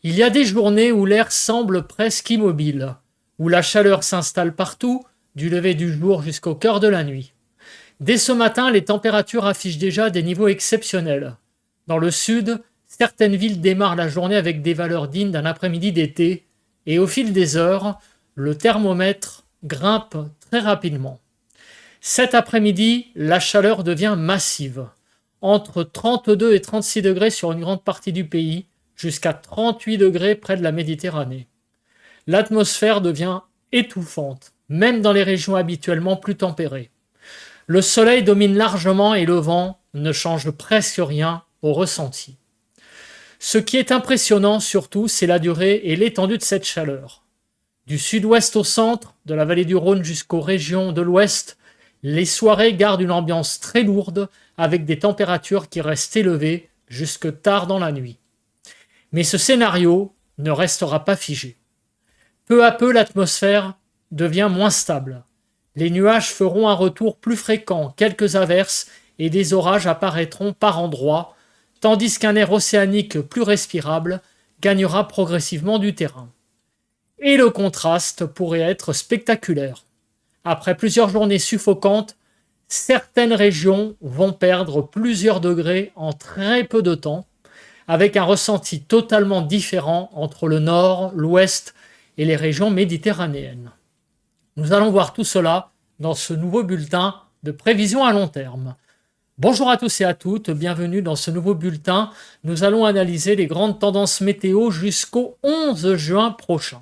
Il y a des journées où l'air semble presque immobile, où la chaleur s'installe partout, du lever du jour jusqu'au cœur de la nuit. Dès ce matin, les températures affichent déjà des niveaux exceptionnels. Dans le sud, certaines villes démarrent la journée avec des valeurs dignes d'un après-midi d'été, et au fil des heures, le thermomètre grimpe très rapidement. Cet après-midi, la chaleur devient massive, entre 32 et 36 degrés sur une grande partie du pays, jusqu'à 38 degrés près de la Méditerranée. L'atmosphère devient étouffante, même dans les régions habituellement plus tempérées. Le soleil domine largement et le vent ne change presque rien au ressenti. Ce qui est impressionnant surtout, c'est la durée et l'étendue de cette chaleur. Du sud-ouest au centre, de la vallée du Rhône jusqu'aux régions de l'ouest, les soirées gardent une ambiance très lourde avec des températures qui restent élevées jusque tard dans la nuit. Mais ce scénario ne restera pas figé. Peu à peu, l'atmosphère devient moins stable. Les nuages feront un retour plus fréquent, quelques averses et des orages apparaîtront par endroits, tandis qu'un air océanique plus respirable gagnera progressivement du terrain. Et le contraste pourrait être spectaculaire. Après plusieurs journées suffocantes, certaines régions vont perdre plusieurs degrés en très peu de temps, avec un ressenti totalement différent entre le nord, l'ouest et les régions méditerranéennes. Nous allons voir tout cela dans ce nouveau bulletin de prévision à long terme. Bonjour à tous et à toutes, bienvenue dans ce nouveau bulletin. Nous allons analyser les grandes tendances météo jusqu'au 11 juin prochain.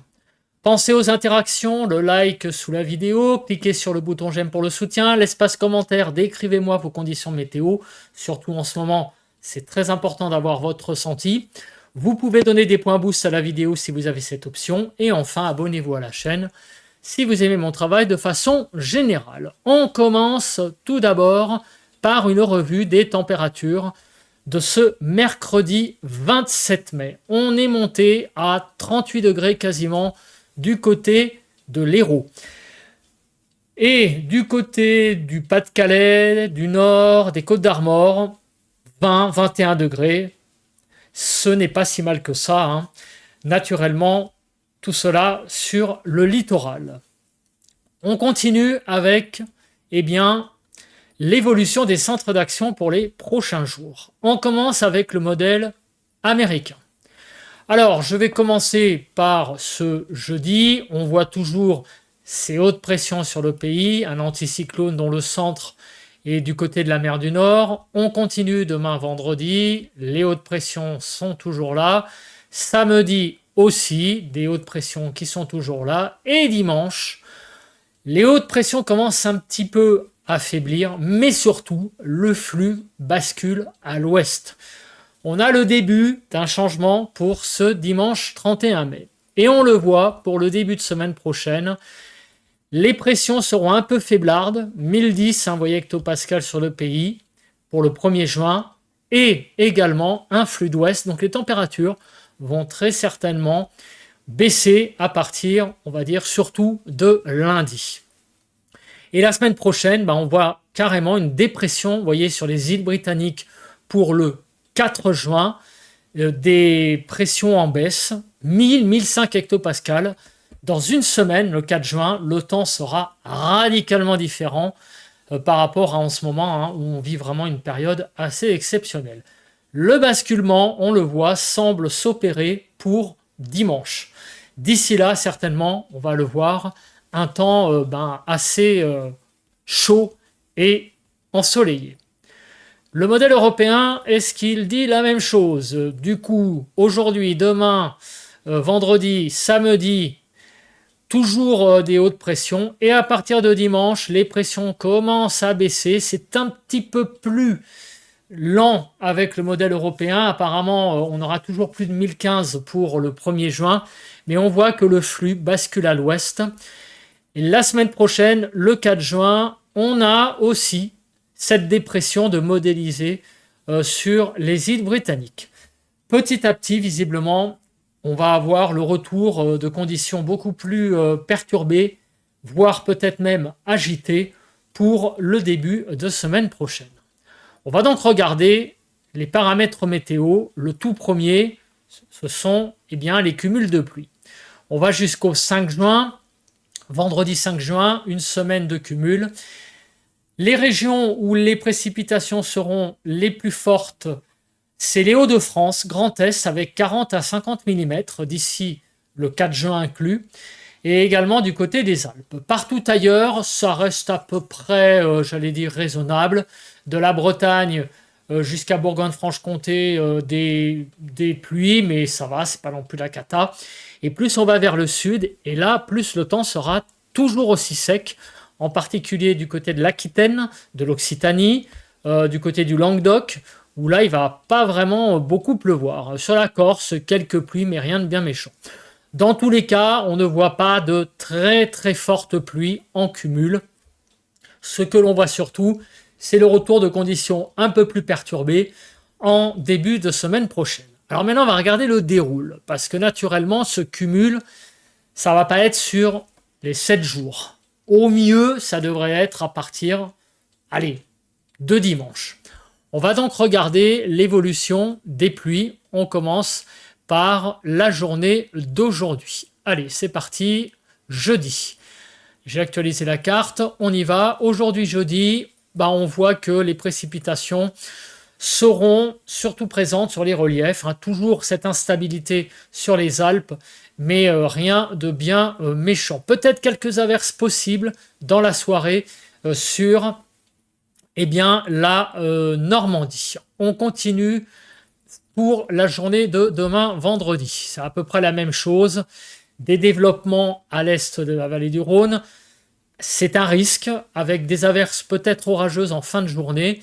Pensez aux interactions, le like sous la vidéo, cliquez sur le bouton j'aime pour le soutien, l'espace commentaire, décrivez-moi vos conditions météo, surtout en ce moment, c'est très important d'avoir votre ressenti. Vous pouvez donner des points boost à la vidéo si vous avez cette option, et enfin abonnez-vous à la chaîne si vous aimez mon travail de façon générale. On commence tout d'abord par une revue des températures de ce mercredi 27 mai. On est monté à 38 degrés quasiment du côté de l'Hérault. Et du côté du Pas-de-Calais, du Nord, des Côtes-d'Armor, 20-21 degrés. Ce n'est pas si mal que ça, hein. Naturellement, tout cela sur le littoral. On continue avec l'évolution des centres d'action pour les prochains jours. On commence avec le modèle américain. Alors, je vais commencer par ce jeudi. On voit toujours ces hautes pressions sur le pays, un anticyclone dont le centre est du côté de la mer du Nord. On continue demain vendredi. Les hautes pressions sont toujours là. Samedi aussi, des hautes pressions qui sont toujours là. Et dimanche, les hautes pressions commencent un petit peu à faiblir, mais surtout, le flux bascule à l'ouest. On a le début d'un changement pour ce dimanche 31 mai. Et on le voit pour le début de semaine prochaine. Les pressions seront un peu faiblardes, 1010 voyez, hectopascales sur le pays pour le 1er juin, et également un flux d'ouest. Donc les températures vont très certainement baisser à partir, on va dire, surtout de lundi. Et la semaine prochaine, on voit carrément une dépression, vous voyez, sur les îles britanniques pour le 4 juin, des pressions en baisse, 1000-1005 hectopascales. Dans une semaine, le 4 juin, le temps sera radicalement différent par rapport à en ce moment, où on vit vraiment une période assez exceptionnelle. Le basculement, on le voit, semble s'opérer pour dimanche. D'ici là, certainement, on va le voir, un temps assez chaud et ensoleillé. Le modèle européen, est-ce qu'il dit la même chose? Du coup, aujourd'hui, demain, vendredi, samedi, toujours des hautes pressions. Et à partir de dimanche, les pressions commencent à baisser. C'est un petit peu plus lent avec le modèle européen. Apparemment, on aura toujours plus de 1015 pour le 1er juin. Mais on voit que le flux bascule à l'ouest. Et la semaine prochaine, le 4 juin, on a aussi cette dépression de modéliser sur les îles britanniques. Petit à petit, visiblement, on va avoir le retour de conditions beaucoup plus perturbées, voire peut-être même agitées, pour le début de semaine prochaine. On va donc regarder les paramètres météo. Le tout premier, Ce sont les cumuls de pluie. On va jusqu'au 5 juin, vendredi 5 juin, une semaine de cumul. Les régions où les précipitations seront les plus fortes, c'est les Hauts-de-France, Grand Est, avec 40 à 50 mm d'ici le 4 juin inclus, et également du côté des Alpes. Partout ailleurs, ça reste à peu près, raisonnable. De la Bretagne jusqu'à Bourgogne-Franche-Comté, des pluies, mais ça va, c'est pas non plus la cata. Et plus on va vers le sud, et là, plus le temps sera toujours aussi sec, en particulier du côté de l'Aquitaine, de l'Occitanie, du côté du Languedoc, où là, il va pas vraiment beaucoup pleuvoir. Sur la Corse, quelques pluies, mais rien de bien méchant. Dans tous les cas, on ne voit pas de très très fortes pluies en cumul. Ce que l'on voit surtout, c'est le retour de conditions un peu plus perturbées en début de semaine prochaine. Alors maintenant, on va regarder le déroule, parce que naturellement, ce cumul, ça va pas être sur les 7 jours. Au mieux, ça devrait être à partir, de dimanche. On va donc regarder l'évolution des pluies. On commence par la journée d'aujourd'hui. Allez, c'est parti, jeudi. J'ai actualisé la carte, on y va. Aujourd'hui, jeudi, on voit que les précipitations seront surtout présentes sur les reliefs. Toujours cette instabilité sur les Alpes, mais rien de bien méchant. Peut-être quelques averses possibles dans la soirée sur la Normandie. On continue pour la journée de demain, vendredi. C'est à peu près la même chose. Des développements à l'est de la vallée du Rhône. C'est un risque, avec des averses peut-être orageuses en fin de journée.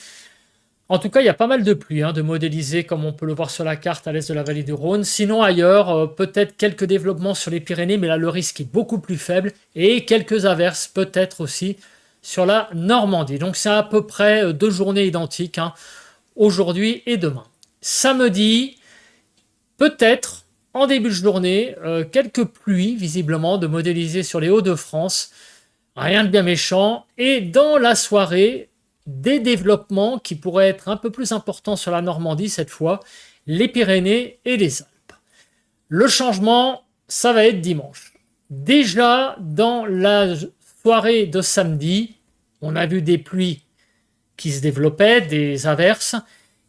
En tout cas, il y a pas mal de pluie, de modélisées, comme on peut le voir sur la carte à l'est de la vallée du Rhône. Sinon, ailleurs, peut-être quelques développements sur les Pyrénées, mais là, le risque est beaucoup plus faible. Et quelques averses, peut-être aussi, sur la Normandie. Donc, c'est à peu près 2 journées identiques, aujourd'hui et demain. Samedi, peut-être, en début de journée, quelques pluies, visiblement, de modélisées sur les Hauts-de-France. Rien de bien méchant. Et dans la soirée, des développements qui pourraient être un peu plus importants sur la Normandie cette fois, les Pyrénées et les Alpes. Le changement, ça va être dimanche. Déjà, dans la soirée de samedi, on a vu des pluies qui se développaient, des averses.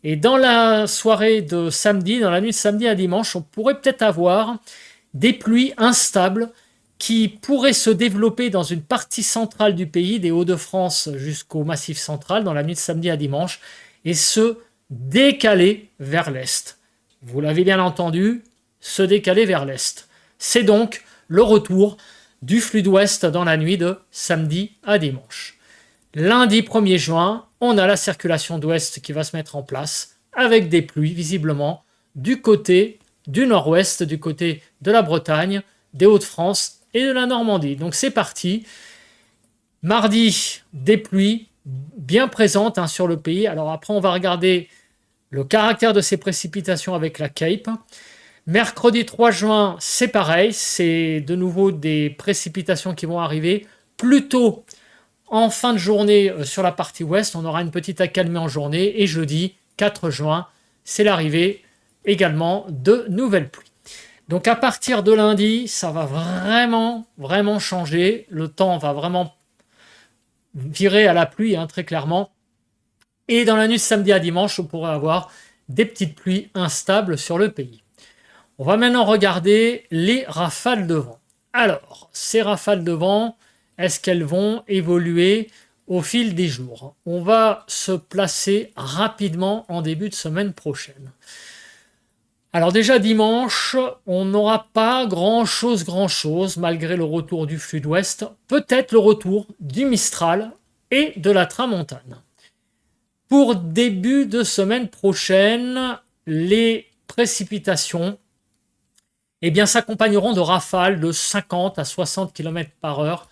Et dans la soirée de samedi, dans la nuit de samedi à dimanche, on pourrait peut-être avoir des pluies instables qui pourraient se développer dans une partie centrale du pays, des Hauts-de-France jusqu'au Massif central, dans la nuit de samedi à dimanche, et se décaler vers l'est. Vous l'avez bien entendu, se décaler vers l'est. C'est donc le retour du flux d'ouest dans la nuit de samedi à dimanche. Lundi 1er juin, on a la circulation d'ouest qui va se mettre en place, avec des pluies visiblement du côté du nord-ouest, du côté de la Bretagne, des Hauts-de-France et de la Normandie. Donc c'est parti. Mardi, des pluies bien présentes sur le pays. Alors après, on va regarder le caractère de ces précipitations avec la Cape. Mercredi 3 juin, c'est pareil. C'est de nouveau des précipitations qui vont arriver plutôt en fin de journée sur la partie ouest. On aura une petite accalmie en journée. Et jeudi 4 juin, c'est l'arrivée également de nouvelles pluies. Donc à partir de lundi, ça va vraiment changer. Le temps va vraiment virer à la pluie, très clairement. Et dans la nuit de samedi à dimanche, on pourrait avoir des petites pluies instables sur le pays. On va maintenant regarder les rafales de vent. Alors, ces rafales de vent, est-ce qu'elles vont évoluer au fil des jours? On va se placer rapidement en début de semaine prochaine. Alors déjà dimanche, on n'aura pas grand-chose, malgré le retour du flux d'ouest. Peut-être le retour du Mistral et de la Tramontane. Pour début de semaine prochaine, les précipitations s'accompagneront de rafales de 50 à 60 km/h.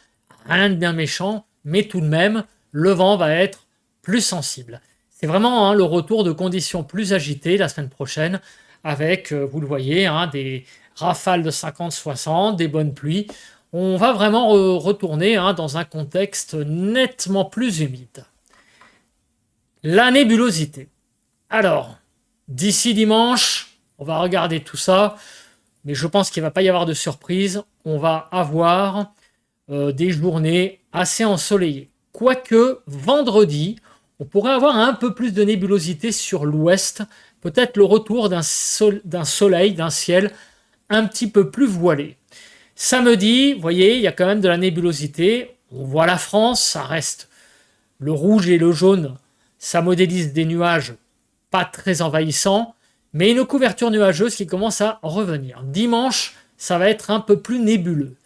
Rien de bien méchant, mais tout de même, le vent va être plus sensible. C'est vraiment le retour de conditions plus agitées la semaine prochaine, avec, vous le voyez, des rafales de 50-60, des bonnes pluies. On va vraiment retourner dans un contexte nettement plus humide. La nébulosité. Alors, d'ici dimanche, On va regarder tout ça, mais je pense qu'il ne va pas y avoir de surprise. On va avoir des journées assez ensoleillées. Quoique, vendredi, on pourrait avoir un peu plus de nébulosité sur l'ouest, peut-être le retour d'un soleil, d'un ciel un petit peu plus voilé. Samedi, vous voyez, il y a quand même de la nébulosité. On voit la France, ça reste le rouge et le jaune, ça modélise des nuages pas très envahissants, mais une couverture nuageuse qui commence à revenir. Dimanche, ça va être un peu plus nébuleux.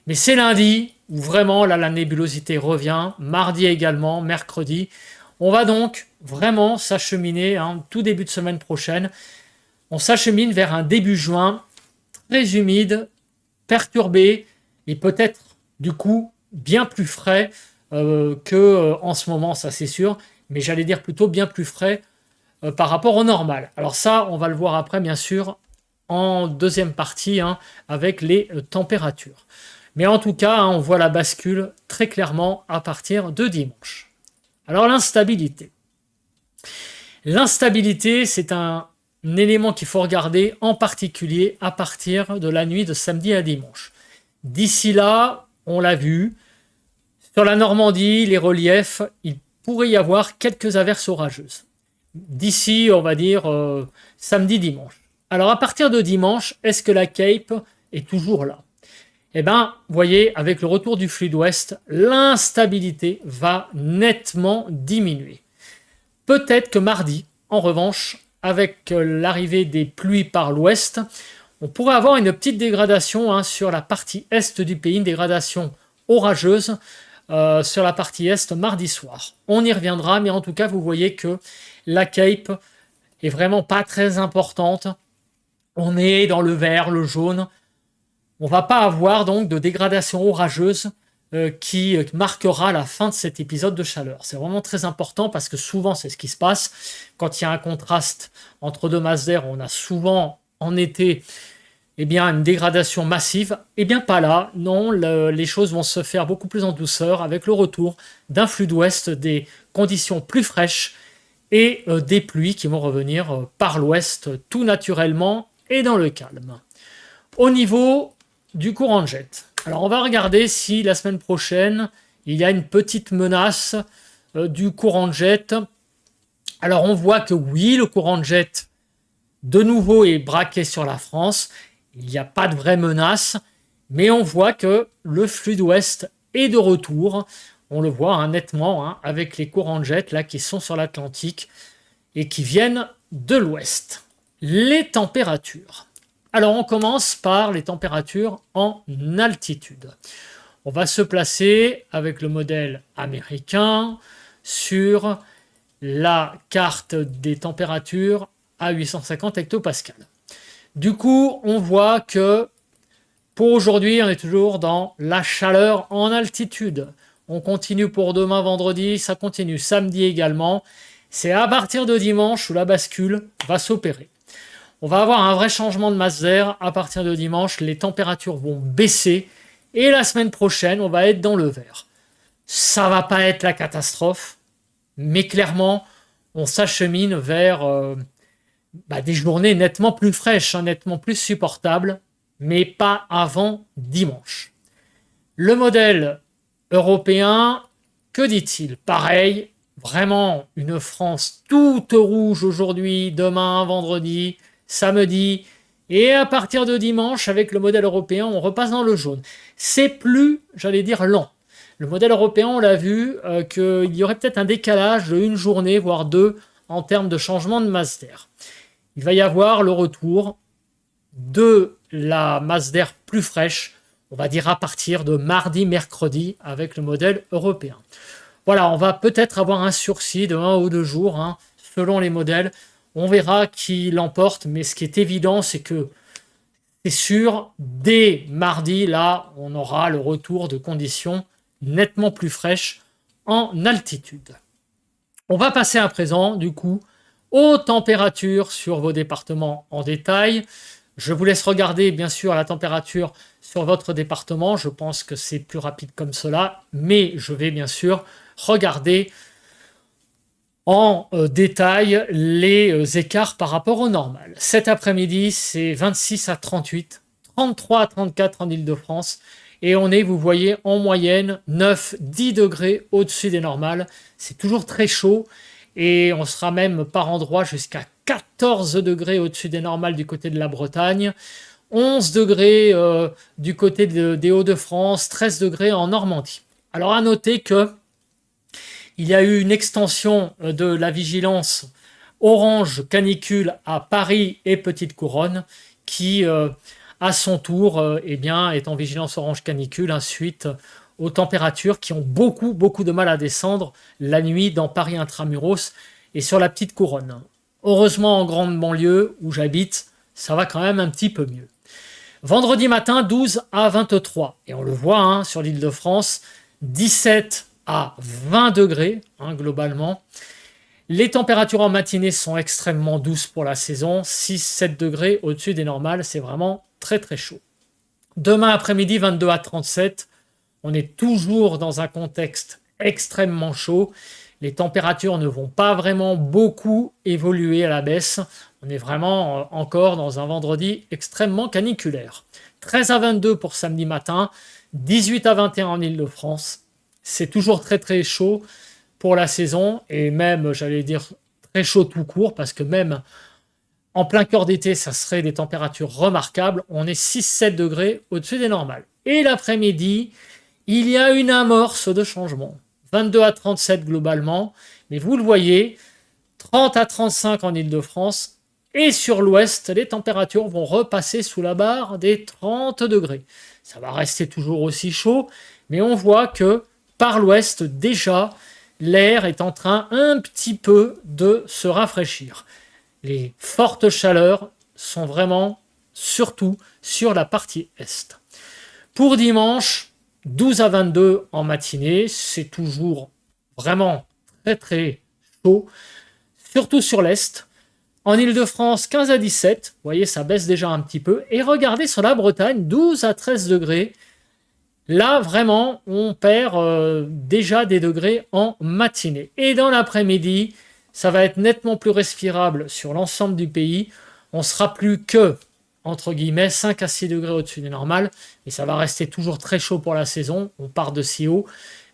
Mais c'est lundi où vraiment là, la nébulosité revient, mardi également, mercredi. On va donc vraiment s'acheminer, tout début de semaine prochaine, on s'achemine vers un début juin très humide, perturbé et peut-être du coup bien plus frais que en ce moment, ça c'est sûr, mais j'allais dire plutôt bien plus frais par rapport au normal. Alors ça, on va le voir après bien sûr en deuxième partie avec les températures. Mais en tout cas, on voit la bascule très clairement à partir de dimanche. Alors l'instabilité. L'instabilité, c'est un élément qu'il faut regarder en particulier à partir de la nuit de samedi à dimanche. D'ici là, on l'a vu, sur la Normandie, les reliefs, il pourrait y avoir quelques averses orageuses. D'ici, on va dire, samedi-dimanche. Alors à partir de dimanche, est-ce que la Cape est toujours là ? Eh bien, vous voyez, avec le retour du flux d'ouest, l'instabilité va nettement diminuer. Peut-être que mardi, en revanche, avec l'arrivée des pluies par l'ouest, on pourrait avoir une petite dégradation sur la partie est du pays, une dégradation orageuse sur la partie est mardi soir. On y reviendra, mais en tout cas, vous voyez que la Cape est vraiment pas très importante. On est dans le vert, le jaune. On ne va pas avoir donc de dégradation orageuse qui marquera la fin de cet épisode de chaleur. C'est vraiment très important parce que souvent c'est ce qui se passe. Quand il y a un contraste entre deux masses d'air, on a souvent en été une dégradation massive. Eh bien pas là, non, les choses vont se faire beaucoup plus en douceur avec le retour d'un flux d'ouest, des conditions plus fraîches et des pluies qui vont revenir par l'ouest tout naturellement et dans le calme. Au niveau du courant de jet. Alors on va regarder si la semaine prochaine il y a une petite menace du courant de jet. Alors on voit que oui, le courant de jet de nouveau est braqué sur la France. Il n'y a pas de vraie menace, mais on voit que le flux d'ouest est de retour. On le voit nettement avec les courants de jet là qui sont sur l'Atlantique et qui viennent de l'ouest. Les températures. Alors on commence par les températures en altitude. On va se placer avec le modèle américain sur la carte des températures à 850 hectopascales. Du coup, on voit que pour aujourd'hui, on est toujours dans la chaleur en altitude. On continue pour demain vendredi, ça continue samedi également. C'est à partir de dimanche où la bascule va s'opérer. On va avoir un vrai changement de masse d'air à partir de dimanche. Les températures vont baisser et la semaine prochaine, on va être dans le vert. Ça va pas être la catastrophe, mais clairement, on s'achemine vers des journées nettement plus fraîches, nettement plus supportables, mais pas avant dimanche. Le modèle européen, que dit-il ? Pareil, vraiment une France toute rouge aujourd'hui, demain, vendredi, samedi, et à partir de dimanche, avec le modèle européen, on repasse dans le jaune. C'est plus, j'allais dire, lent. Le modèle européen, on l'a vu, qu'il y aurait peut-être un décalage de une journée, voire deux, en termes de changement de masse d'air. Il va y avoir le retour de la masse d'air plus fraîche, on va dire à partir de mardi, mercredi, avec le modèle européen. Voilà, on va peut-être avoir un sursis de 1 ou 2 jours, selon les modèles. On verra qui l'emporte, mais ce qui est évident, c'est que c'est sûr, dès mardi, là, on aura le retour de conditions nettement plus fraîches en altitude. On va passer à présent, du coup, aux températures sur vos départements en détail. Je vous laisse regarder, bien sûr, la température sur votre département. Je pense que c'est plus rapide comme cela, mais je vais bien sûr regarder en détail les écarts par rapport au normal. Cet après-midi, c'est 26 à 38, 33 à 34 en Île-de-France, et on est, vous voyez, en moyenne 9-10 degrés au-dessus des normales. C'est toujours très chaud, et on sera même par endroits jusqu'à 14 degrés au-dessus des normales du côté de la Bretagne, 11 degrés du côté des Hauts-de-France, 13 degrés en Normandie. Alors à noter que il y a eu une extension de la vigilance orange canicule à Paris et Petite Couronne qui, à son tour, eh bien, est en vigilance orange canicule suite aux températures qui ont beaucoup de mal à descendre la nuit dans Paris intramuros et sur la Petite Couronne. Heureusement, en grande banlieue où j'habite, ça va quand même un petit peu mieux. Vendredi matin, 12 à 23. Et on le voit sur l'Île-de-France, 17 à 20 degrés globalement. Les températures en matinée sont extrêmement douces pour la saison, 6-7 degrés au-dessus des normales, c'est vraiment très chaud. Demain après-midi, 22 à 37, on est toujours dans un contexte extrêmement chaud. Les températures ne vont pas vraiment beaucoup évoluer à la baisse. On est vraiment encore dans un vendredi extrêmement caniculaire. 13 à 22 pour samedi matin, 18 à 21 en Île-de-France. C'est toujours très chaud pour la saison et même, j'allais dire, très chaud tout court parce que même en plein cœur d'été, ça serait des températures remarquables. On est 6-7 degrés au-dessus des normales. Et l'après-midi, il y a une amorce de changement. 22 à 37 globalement, mais vous le voyez, 30 à 35 en Île-de-France, et sur l'ouest, les températures vont repasser sous la barre des 30 degrés. Ça va rester toujours aussi chaud, mais on voit que par l'ouest, déjà, l'air est en train un petit peu de se rafraîchir. Les fortes chaleurs sont vraiment surtout sur la partie est. Pour dimanche, 12 à 22 en matinée, c'est toujours vraiment très chaud, surtout sur l'est. En Île-de-France, 15 à 17, vous voyez, ça baisse déjà un petit peu. Et regardez sur la Bretagne, 12 à 13 degrés. Là, vraiment, on perd déjà des degrés en matinée. Et dans l'après-midi, ça va être nettement plus respirable sur l'ensemble du pays. On sera plus que, entre guillemets, 5 à 6 degrés au-dessus des normales. Et ça va rester toujours très chaud pour la saison. On part de si haut.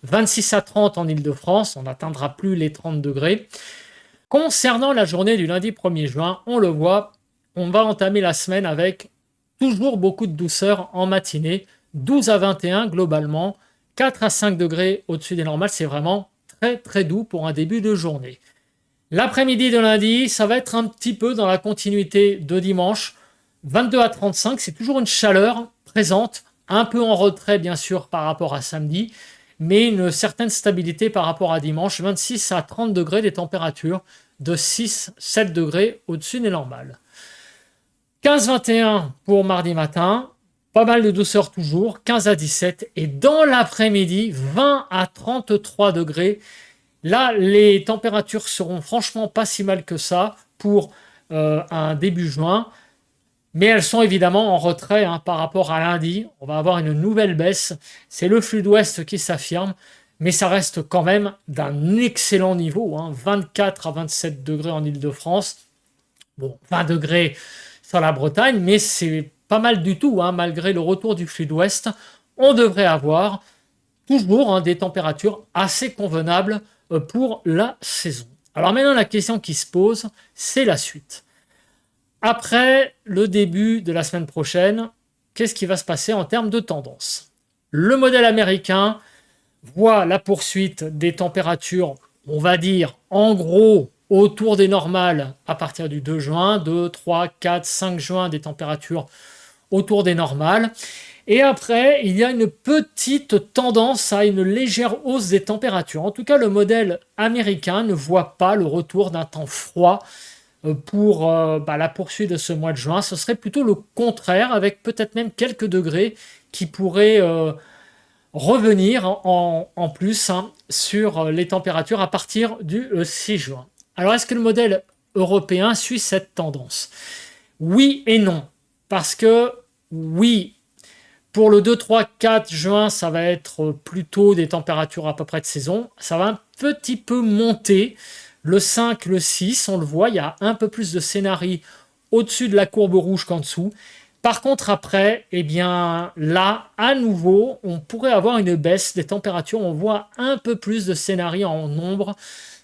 26 à 30 en Île-de-France. On n'atteindra plus les 30 degrés. Concernant la journée du lundi 1er juin, on le voit, on va entamer la semaine avec toujours beaucoup de douceur en matinée. 12 à 21 globalement, 4 à 5 degrés au-dessus des normales, c'est vraiment très doux pour un début de journée. L'après-midi de lundi, ça va être un petit peu dans la continuité de dimanche, 22 à 35, c'est toujours une chaleur présente, un peu en retrait bien sûr par rapport à samedi, mais une certaine stabilité par rapport à dimanche, 26 à 30 degrés, des températures de 6-7 degrés au-dessus des normales. 15-21 pour mardi matin, pas mal de douceur toujours, 15 à 17, et dans l'après-midi, 20 à 33 degrés. Là, les températures seront franchement pas si mal que ça pour un début juin, mais elles sont évidemment en retrait par rapport à lundi. On va avoir une nouvelle baisse, c'est le flux d'ouest qui s'affirme, mais ça reste quand même d'un excellent niveau, 24 à 27 degrés en Île-de-France, bon, 20 degrés sur la Bretagne, mais c'est pas mal du tout, malgré le retour du flux d'ouest, on devrait avoir toujours des températures assez convenables pour la saison. Alors maintenant, la question qui se pose, c'est la suite. Après le début de la semaine prochaine, qu'est-ce qui va se passer en termes de tendance? Le modèle américain voit la poursuite des températures, on va dire, en gros, autour des normales à partir du 2 juin, 2, 3, 4, 5 juin, des températures autour des normales. Et après, il y a une petite tendance à une légère hausse des températures. En tout cas, le modèle américain ne voit pas le retour d'un temps froid pour la poursuite de ce mois de juin. Ce serait plutôt le contraire, avec peut-être même quelques degrés qui pourraient revenir en plus sur les températures à partir du 6 juin. Alors, est-ce que le modèle européen suit cette tendance? Oui et non. Parce que, oui, pour le 2, 3, 4 juin, ça va être plutôt des températures à peu près de saison. Ça va un petit peu monter Le 5, le 6, on le voit, il y a un peu plus de scénarii au-dessus de la courbe rouge qu'en dessous. Par contre, après, eh bien, là, à nouveau, on pourrait avoir une baisse des températures. On voit un peu plus de scénarii en nombre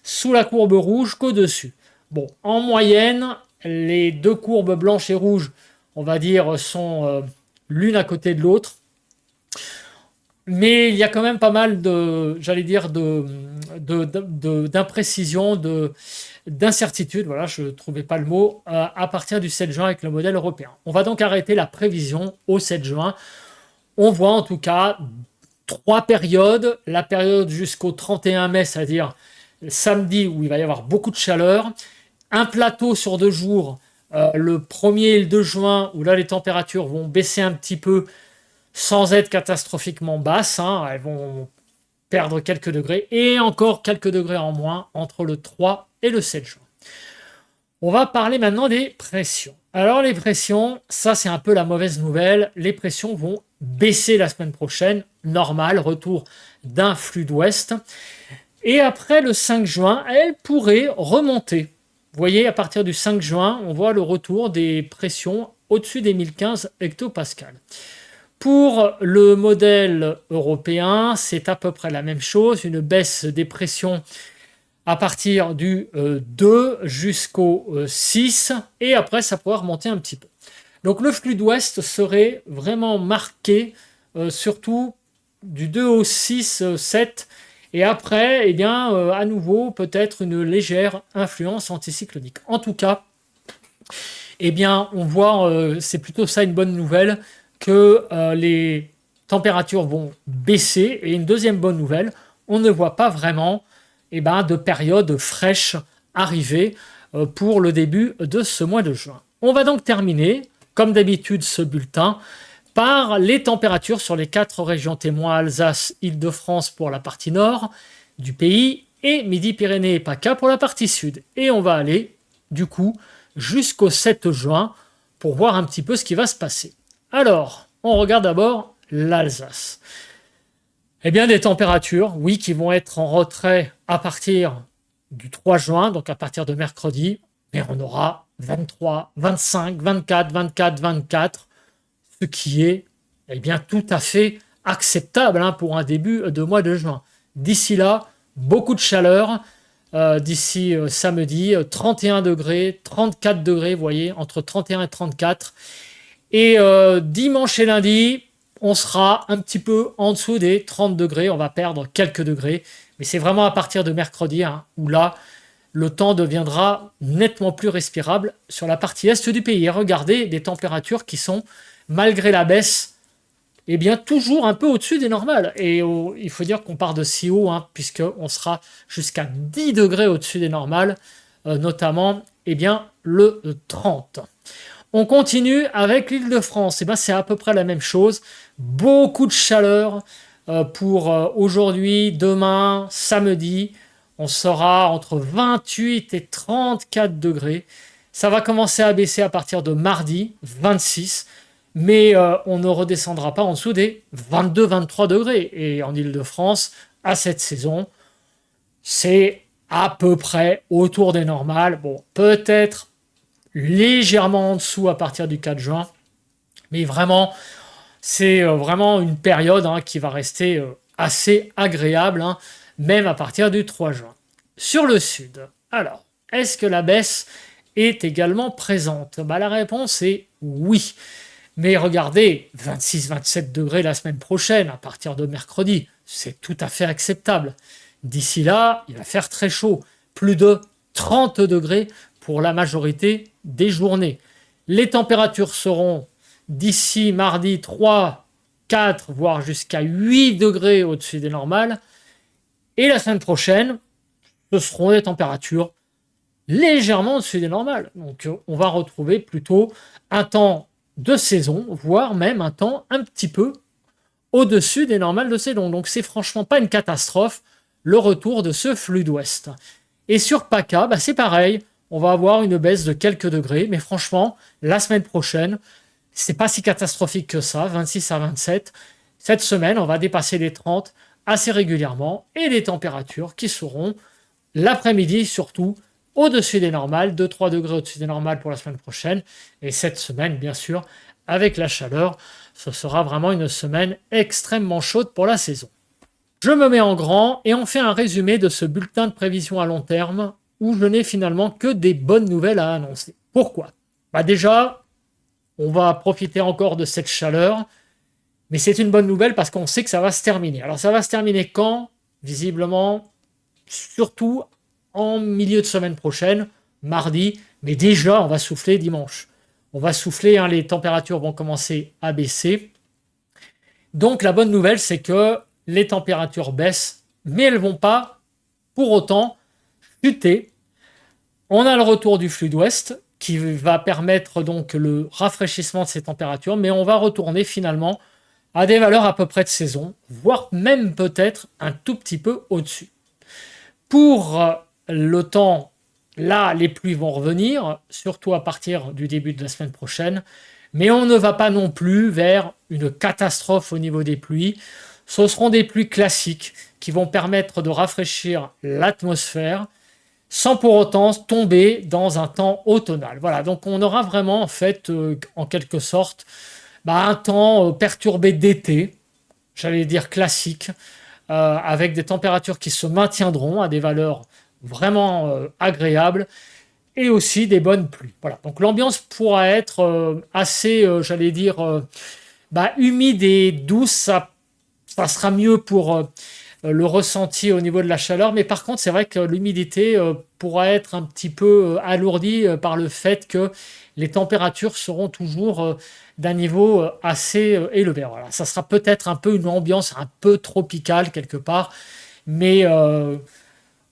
sous la courbe rouge qu'au-dessus. Bon, en moyenne, les deux courbes blanches et rouges, on va dire, sont l'une à côté de l'autre. Mais il y a quand même pas mal d'imprécisions, d'incertitudes, voilà, je ne trouvais pas le mot, à partir du 7 juin avec le modèle européen. On va donc arrêter la prévision au 7 juin. On voit en tout cas 3 périodes. La période jusqu'au 31 mai, c'est-à-dire samedi où il va y avoir beaucoup de chaleur. Un plateau sur 2 jours, le 1er et le 2 juin, où là les températures vont baisser un petit peu, sans être catastrophiquement basses, hein, elles vont perdre quelques degrés, et encore quelques degrés en moins entre le 3 et le 7 juin. On va parler maintenant des pressions. Alors les pressions, ça c'est un peu la mauvaise nouvelle, les pressions vont baisser la semaine prochaine, normal, retour d'un flux d'ouest, et après le 5 juin, elles pourraient remonter. Vous voyez, à partir du 5 juin, on voit le retour des pressions au-dessus des 1015 hectopascales. Pour le modèle européen, c'est à peu près la même chose, une baisse des pressions à partir du 2 jusqu'au 6, et après ça pourrait remonter un petit peu. Donc le flux d'ouest serait vraiment marqué, surtout du 2 au 6, 7, et après, eh bien, à nouveau, peut-être une légère influence anticyclonique. En tout cas, eh bien, on voit, c'est plutôt ça une bonne nouvelle, que les températures vont baisser. Et une deuxième bonne nouvelle, on ne voit pas vraiment de période fraîche arriver pour le début de ce mois de juin. On va donc terminer, comme d'habitude, ce bulletin par les températures sur les 4 régions témoins, Alsace, Île-de-France pour la partie nord du pays et Midi-Pyrénées et PACA pour la partie sud. Et on va aller, du coup, jusqu'au 7 juin pour voir un petit peu ce qui va se passer. Alors, on regarde d'abord l'Alsace. Eh bien, des températures, oui, qui vont être en retrait à partir du 3 juin, donc à partir de mercredi, mais on aura 23, 25, 24, 24, 24, ce qui est bien tout à fait acceptable pour un début de mois de juin. D'ici là, beaucoup de chaleur. D'ici samedi, 31 degrés, 34 degrés, vous voyez, entre 31 et 34. Et dimanche et lundi, on sera un petit peu en dessous des 30 degrés, on va perdre quelques degrés. Mais c'est vraiment à partir de mercredi, où là, le temps deviendra nettement plus respirable sur la partie est du pays. Et regardez des températures qui sont, malgré la baisse, toujours un peu au-dessus des normales. Et il faut dire qu'on part de si haut, puisqu'on sera jusqu'à 10 degrés au-dessus des normales, notamment le 30. On continue avec l'Île-de-France. C'est à peu près la même chose. Beaucoup de chaleur pour aujourd'hui, demain, samedi. On sera entre 28 et 34 degrés. Ça va commencer à baisser à partir de mardi, 26. Mais on ne redescendra pas en dessous des 22-23 degrés. Et en Île-de-France, à cette saison, c'est à peu près autour des normales. Bon, peut-être légèrement en dessous à partir du 4 juin. Mais vraiment, c'est vraiment une période qui va rester assez agréable, même à partir du 3 juin. Sur le sud, alors, est-ce que la baisse est également présente? La réponse est oui. Mais regardez, 26-27 degrés la semaine prochaine, à partir de mercredi, c'est tout à fait acceptable. D'ici là, il va faire très chaud, plus de 30 degrés pour la majorité des journées. Les températures seront d'ici mardi 3, 4, voire jusqu'à 8 degrés au-dessus des normales. Et la semaine prochaine, ce seront des températures légèrement au-dessus des normales. Donc on va retrouver plutôt un temps de saison, voire même un temps un petit peu au-dessus des normales de saison. Donc c'est franchement pas une catastrophe, le retour de ce flux d'ouest. Et sur PACA, c'est pareil, on va avoir une baisse de quelques degrés, mais franchement, la semaine prochaine, c'est pas si catastrophique que ça, 26 à 27. Cette semaine, on va dépasser les 30 assez régulièrement, et des températures qui seront L'après-midi, surtout, au-dessus des normales, 2-3 degrés au-dessus des normales pour la semaine prochaine. Et cette semaine, bien sûr, avec la chaleur, ce sera vraiment une semaine extrêmement chaude pour la saison. Je me mets en grand et on fait un résumé de ce bulletin de prévision à long terme où je n'ai finalement que des bonnes nouvelles à annoncer. Pourquoi ? Déjà, on va profiter encore de cette chaleur, mais c'est une bonne nouvelle parce qu'on sait que ça va se terminer. Alors ça va se terminer quand ? Visiblement, surtout en milieu de semaine prochaine, mardi, mais déjà on va souffler dimanche. On va souffler, les températures vont commencer à baisser. Donc la bonne nouvelle, c'est que les températures baissent, mais elles ne vont pas pour autant chuter. On a le retour du flux d'ouest qui va permettre donc le rafraîchissement de ces températures, mais on va retourner finalement à des valeurs à peu près de saison, voire même peut-être un tout petit peu au-dessus. Pour l'automne, là, les pluies vont revenir, surtout à partir du début de la semaine prochaine, mais on ne va pas non plus vers une catastrophe au niveau des pluies. Ce seront des pluies classiques qui vont permettre de rafraîchir l'atmosphère sans pour autant tomber dans un temps automnal. Voilà, donc on aura vraiment en fait, en quelque sorte, un temps perturbé d'été, j'allais dire classique, avec des températures qui se maintiendront à des valeurs vraiment agréables et aussi des bonnes pluies. Voilà, donc l'ambiance pourra être assez, j'allais dire, humide et douce. Ça sera mieux pour le ressenti au niveau de la chaleur, mais par contre, c'est vrai que l'humidité pourra être un petit peu alourdie par le fait que les températures seront toujours d'un niveau assez élevé. Voilà, ça sera peut-être un peu une ambiance un peu tropicale quelque part, mais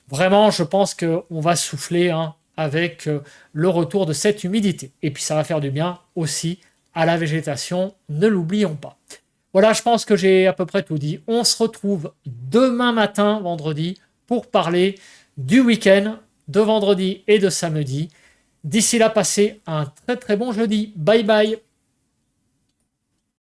vraiment, je pense qu'on va souffler avec le retour de cette humidité. Et puis, ça va faire du bien aussi à la végétation, ne l'oublions pas. Voilà, je pense que j'ai à peu près tout dit. On se retrouve demain matin, vendredi, pour parler du week-end de vendredi et de samedi. D'ici là, passez un très très bon jeudi. Bye bye.